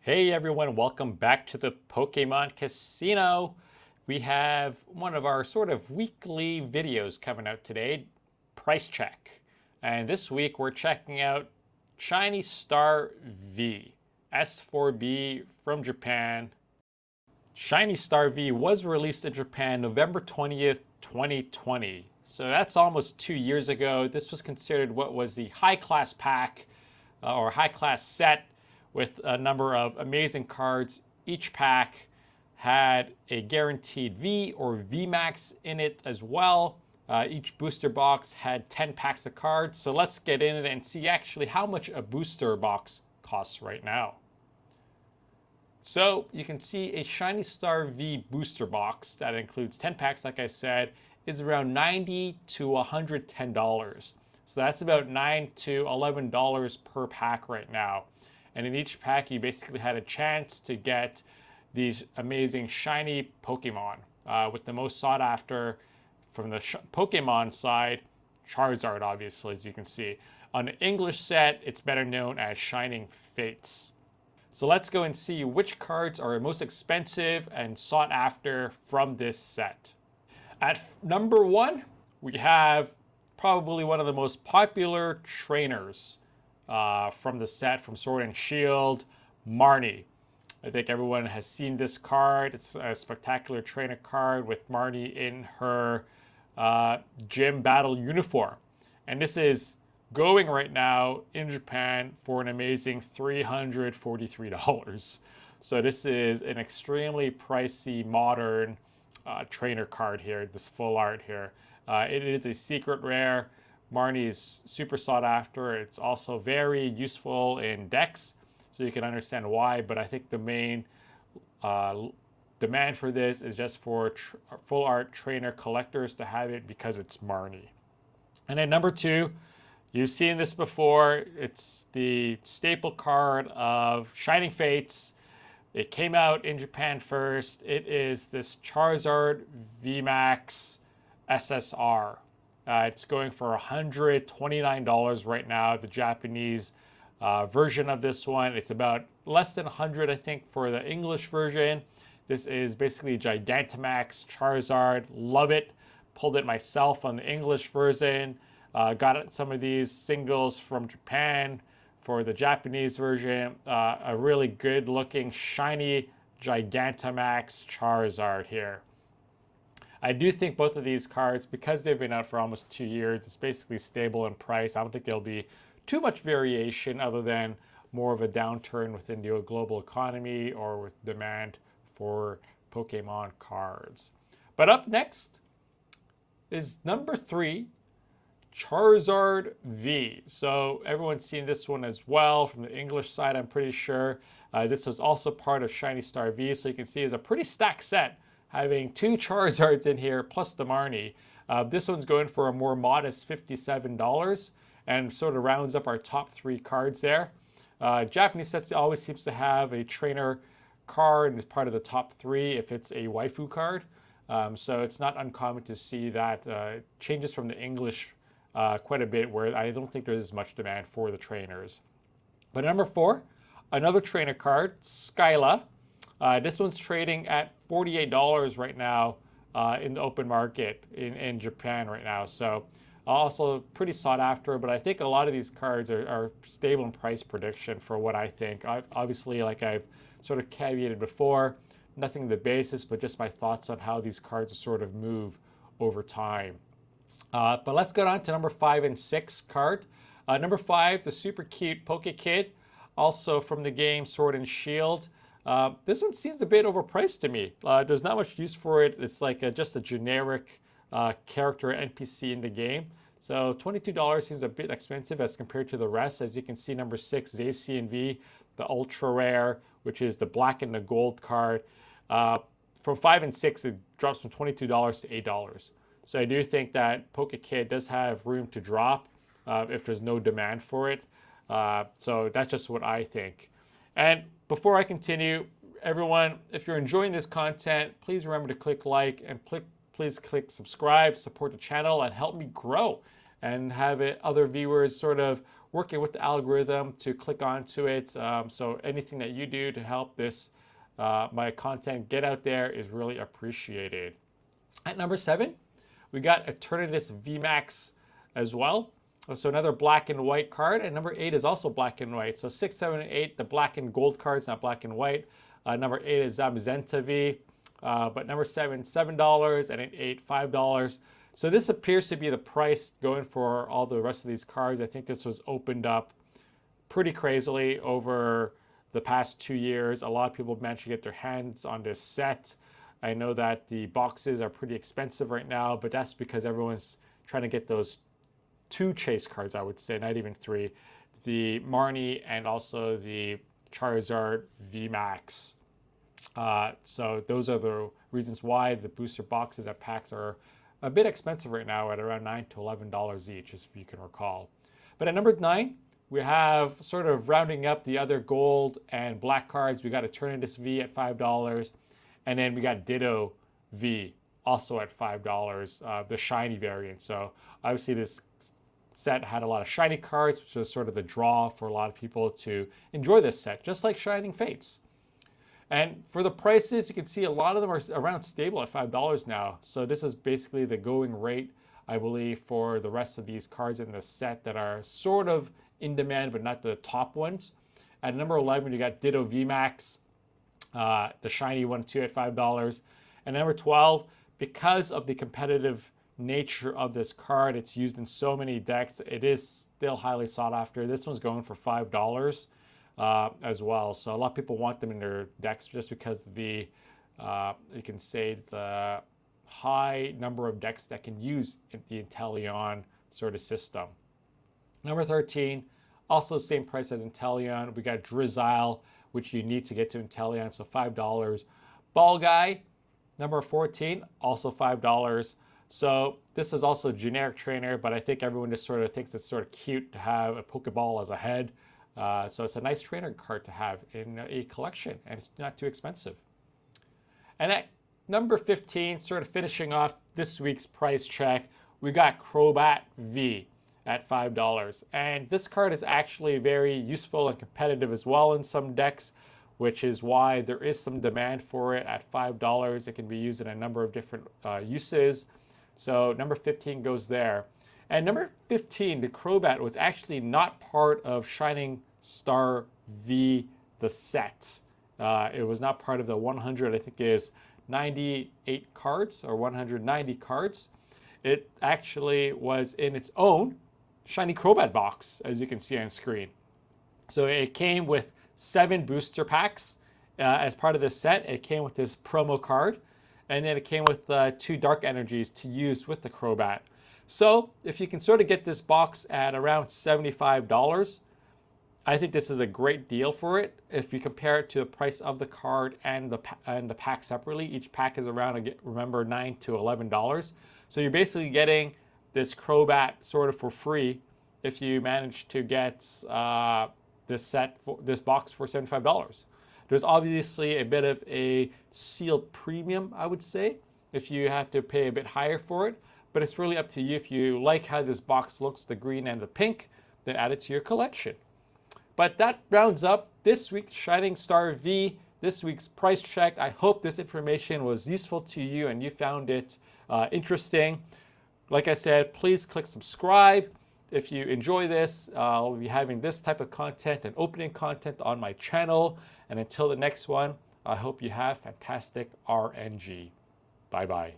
Hey everyone, welcome back to the Pokemon Casino. We have one of our sort of weekly videos coming out today, Price Check. And this week we're checking out Shiny Star V, S4B from Japan. Shiny Star V was released in Japan November 20th, 2020. So that's almost 2 years ago. This was considered what was the high class pack or high class set with a number of amazing cards. Each pack had a guaranteed V or Vmax in it as well. Each booster box had 10 packs of cards. So let's get in it and see actually how much a booster box costs right now. So you can see a Shiny Star V booster box that includes 10 packs, like I said, is around $90 to $110. So that's about $9 to $11 per pack right now. And in each pack, you basically had a chance to get these amazing shiny Pokemon, with the most sought after from the Pokemon side, Charizard, obviously, as you can see. On the English set, it's better known as Shining Fates. So let's go and see which cards are most expensive and sought after from this set. At number one, we have probably one of the most popular trainers from the set, from Sword and Shield, Marnie. I think everyone has seen this card. It's a spectacular trainer card with Marnie in her gym battle uniform. And this is going right now in Japan for an amazing $343. So this is an extremely pricey modern trainer card here, this full art here. It is a secret rare. Marnie is super sought after. It's also very useful in decks, so you can understand why, but I think the main demand for this is just for full art trainer collectors to have it because it's Marnie. And then number two, you've seen this before. It's the staple card of Shining Fates. It came out in Japan first. It is this Charizard V Max SSR. It's going for $129 right now, the Japanese version of this one. It's about less than 100, I think, for the English version. This is basically Gigantamax Charizard. Love it. Pulled it myself on the English version. Got some of these singles from Japan for the Japanese version. A really good looking shiny Gigantamax Charizard here. I do think both of these cards, because they've been out for almost 2 years, it's basically stable in price. I don't think there'll be too much variation other than more of a downturn within the global economy or with demand for Pokemon cards. But up next is number three, Charizard V. So everyone's seen this one as well from the English side, I'm pretty sure. This was also part of Shiny Star V, so you can see it's a pretty stacked set, having two Charizards in here plus the Marnie. This one's going for a more modest $57 and sort of rounds up our top three cards there. Japanese sets always seems to have a trainer card as part of the top three if it's a waifu card. So it's not uncommon to see that changes from the English quite a bit, where I don't think there's as much demand for the trainers. But number four, another trainer card, Skyla. This one's trading at $48 right now in the open market in Japan right now. So also pretty sought after, but I think a lot of these cards are stable in price prediction for what I think. Obviously, like I've sort of caveated before, nothing the basis, but just my thoughts on how these cards sort of move over time. But let's get on to number 5 and 6 card. Number 5, the super cute Pokkid, also from the game Sword and Shield. This one seems a bit overpriced to me. There's not much use for it. It's like just a generic character NPC in the game. So $22 seems a bit expensive as compared to the rest. As you can see, number 6, Zacian V, the ultra rare, which is the black and the gold card. From 5 and 6, it drops from $22 to $8. So I do think that Pokkid does have room to drop if there's no demand for it. So that's just what I think. And before I continue, everyone, if you're enjoying this content, please remember to click like and please click subscribe, support the channel, and help me grow and have other viewers sort of working with the algorithm to click onto it. So anything that you do to help this my content get out there is really appreciated. At number 7, we got Eternatus VMAX as well. So another black and white card. And number 8 is also black and white. So 6, 7, and 8, the black and gold cards, not black and white. Number 8 is Zamazenta V. But number 7, $7, and at 8, $5. So this appears to be the price going for all the rest of these cards. I think this was opened up pretty crazily over the past 2 years. A lot of people managed to get their hands on this set. I know that the boxes are pretty expensive right now, but that's because everyone's trying to get those 2 chase cards, I would say, not even 3. The Marnie and also the Charizard V Max. So those are the reasons why the booster boxes at packs are a bit expensive right now at around $9 to $11 each, if you can recall. But at number 9, we have sort of rounding up the other gold and black cards. We got Eternatus V at $5, and then we got Ditto V also at $5, the shiny variant. So obviously this set had a lot of shiny cards, which was sort of the draw for a lot of people to enjoy this set, just like Shining Fates. And for the prices, you can see a lot of them are around stable at $5 now. So this is basically the going rate, I believe, for the rest of these cards in the set that are sort of in demand, but not the top ones. At number 11, you got Ditto V Max, the shiny one too, at $5. And number 12, because of the competitive nature of this card, it's used in so many decks, it is still highly sought after. This one's going for $5 as well. So a lot of people want them in their decks just because of the, you can say, the high number of decks that can use the Inteleon sort of system. Number 13, also same price as Inteleon. We got Drizzle, which you need to get to Inteleon, so $5. Ball Guy, number 14, also $5. So this is also a generic trainer, but I think everyone just sort of thinks it's sort of cute to have a Pokeball as a head. So it's a nice trainer card to have in a collection, and it's not too expensive. And at number 15, sort of finishing off this week's price check, we got Crobat V at $5. And this card is actually very useful and competitive as well in some decks, which is why there is some demand for it at $5. It can be used in a number of different uses. So number 15 goes there. And number 15, the Crobat, was actually not part of Shining Star V, the set. It was not part of the 100, I think it is 98 cards or 190 cards. It actually was in its own Shiny Crobat box, as you can see on screen. So it came with 7 booster packs as part of this set. It came with this promo card, and then it came with 2 Dark Energies to use with the Crobat. So if you can sort of get this box at around $75, I think this is a great deal for it. If you compare it to the price of the card and the pack separately, each pack is around, remember, $9 to $11. So you're basically getting this Crobat sort of for free if you manage to get this box for $75. There's obviously a bit of a sealed premium, I would say, if you have to pay a bit higher for it. But it's really up to you. If you like how this box looks, the green and the pink, then add it to your collection. But that rounds up this week's Shining Star V, this week's price check. I hope this information was useful to you and you found it interesting. Like I said, please click subscribe. If you enjoy this, I'll be having this type of content and opening content on my channel. And until the next one, I hope you have fantastic RNG. Bye-bye.